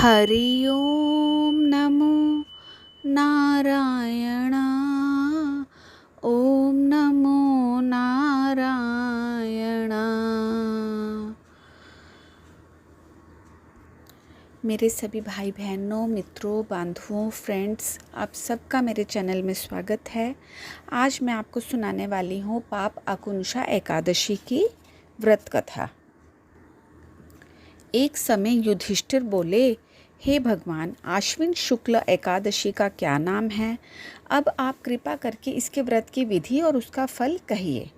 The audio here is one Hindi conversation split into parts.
हरि ओम नमो नारायण। ओम नमो नारायण। मेरे सभी भाई बहनों, मित्रों, बांधुओं, फ्रेंड्स, आप सबका मेरे चैनल में स्वागत है। आज मैं आपको सुनाने वाली हूँ पाप आकुंशा एकादशी की व्रत कथा। एक समय युधिष्ठिर बोले, हे भगवान, आश्विन शुक्ल एकादशी का क्या नाम है? अब आप कृपा करके इसके व्रत की विधि और उसका फल कहिए।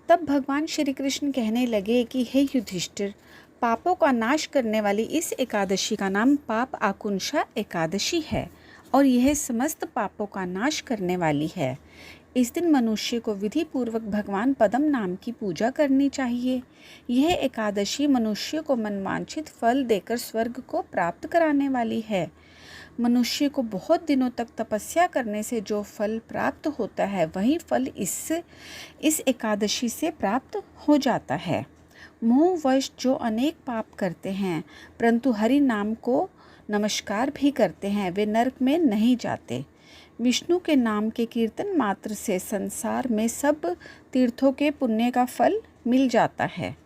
तब भगवान श्री कृष्ण कहने लगे कि हे युधिष्ठिर, पापों का नाश करने वाली इस एकादशी का नाम पाप आकुंशा एकादशी है और यह समस्त पापों का नाश करने वाली है। इस दिन मनुष्य को विधि पूर्वक भगवान पद्म नाम की पूजा करनी चाहिए। यह एकादशी मनुष्य को मनवांछित फल देकर स्वर्ग को प्राप्त कराने वाली है। मनुष्य को बहुत दिनों तक तपस्या करने से जो फल प्राप्त होता है, वही फल इस एकादशी से प्राप्त हो जाता है। मोहवश जो अनेक पाप करते हैं परंतु हरि नाम को नमस्कार भी करते हैं, वे नरक में नहीं जाते। विष्णु के नाम के कीर्तन मात्र से संसार में सब तीर्थों के पुण्य का फल मिल जाता है।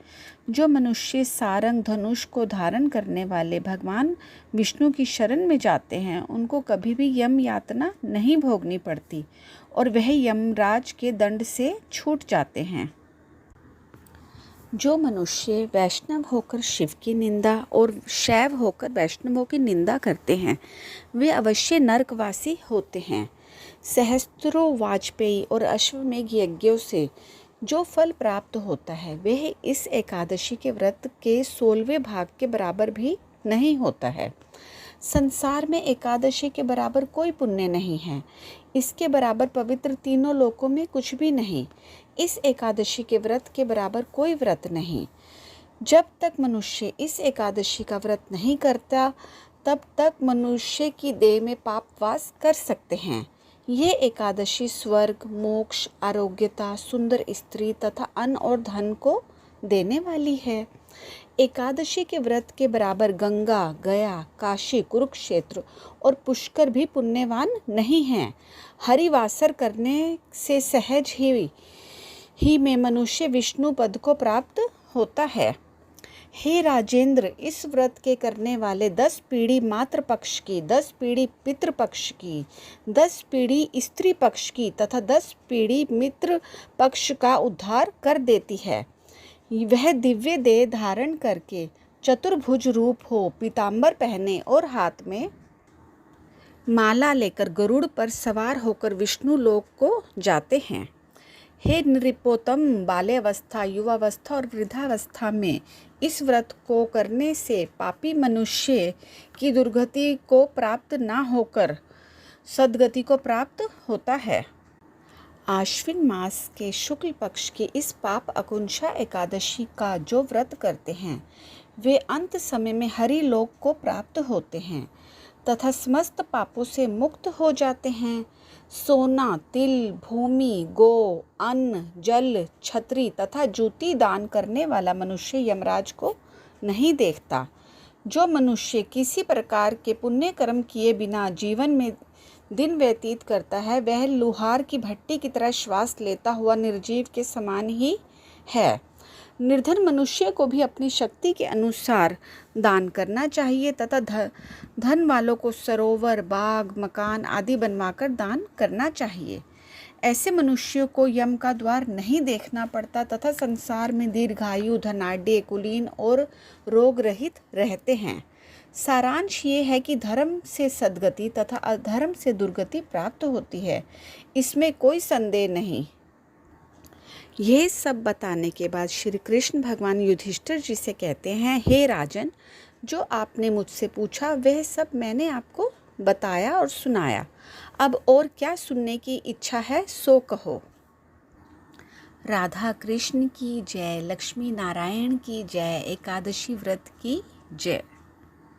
जो मनुष्य सारंग धनुष को धारण करने वाले भगवान विष्णु की शरण में जाते हैं, उनको कभी भी यम यातना नहीं भोगनी पड़ती और वह यमराज के दंड से छूट जाते हैं। जो मनुष्य वैष्णव होकर शिव की निंदा और शैव होकर वैष्णवों की निंदा करते हैं, वे अवश्य नरकवासी होते हैं। सहस्त्रों वाजपेयी और अश्वमेघ यज्ञों से जो फल प्राप्त होता है, वह इस एकादशी के व्रत के 16वें भाग के बराबर भी नहीं होता है। संसार में एकादशी के बराबर कोई पुण्य नहीं है। इसके बराबर पवित्र तीनों लोकों में कुछ भी नहीं। इस एकादशी के व्रत के बराबर कोई व्रत नहीं। जब तक मनुष्य इस एकादशी का व्रत नहीं करता, तब तक मनुष्य की देह में पाप वास कर सकते हैं। ये एकादशी स्वर्ग, मोक्ष, आरोग्यता, सुंदर स्त्री तथा अन्न और धन को देने वाली है। एकादशी के व्रत के बराबर गंगा, गया, काशी, कुरुक्षेत्र और पुष्कर भी पुण्यवान नहीं हैं। हरिवासर करने से सहज ही में मनुष्य विष्णु पद को प्राप्त होता है। हे राजेंद्र, इस व्रत के करने वाले 10 पीढ़ी मातृ पक्ष की, 10 पीढ़ी पितृ पक्ष की, 10 पीढ़ी स्त्री पक्ष की तथा 10 पीढ़ी मित्र पक्ष का उद्धार कर देती है। वह दिव्य देह धारण करके चतुर्भुज रूप हो, पीतांबर पहने और हाथ में माला लेकर गरुड़ पर सवार होकर विष्णु लोक को जाते हैं। हे नृपोत्तम, बाल्यावस्था, युवावस्था और वृद्धावस्था में इस व्रत को करने से पापी मनुष्य की दुर्गति को प्राप्त ना होकर सद्गति को प्राप्त होता है। आश्विन मास के शुक्ल पक्ष की इस पाप आकुंशा एकादशी का जो व्रत करते हैं, वे अंत समय में हरि लोक को प्राप्त होते हैं तथा समस्त पापों से मुक्त हो जाते हैं। सोना, तिल, भूमि, गो, अन्न, जल, छत्री तथा जूती दान करने वाला मनुष्य यमराज को नहीं देखता। जो मनुष्य किसी प्रकार के पुण्य कर्म किए बिना जीवन में दिन व्यतीत करता है, वह लुहार की भट्टी की तरह श्वास लेता हुआ निर्जीव के समान ही है। निर्धन मनुष्य को भी अपनी शक्ति के अनुसार दान करना चाहिए तथा धन वालों को सरोवर, बाग, मकान आदि बनवाकर दान करना चाहिए। ऐसे मनुष्यों को यम का द्वार नहीं देखना पड़ता तथा संसार में दीर्घायु, धनाढ्य, कुलीन और रोग रहित रहते हैं। सारांश ये है कि धर्म से सद्गति तथा अधर्म से दुर्गति प्राप्त होती है, इसमें कोई संदेह नहीं। यह सब बताने के बाद श्री कृष्ण भगवान युधिष्ठिर जी से कहते हैं, हे राजन, जो आपने मुझसे पूछा वह सब मैंने आपको बताया और सुनाया। अब और क्या सुनने की इच्छा है सो कहो। राधा कृष्ण की जय, लक्ष्मी नारायण की जय, एकादशी व्रत की जय।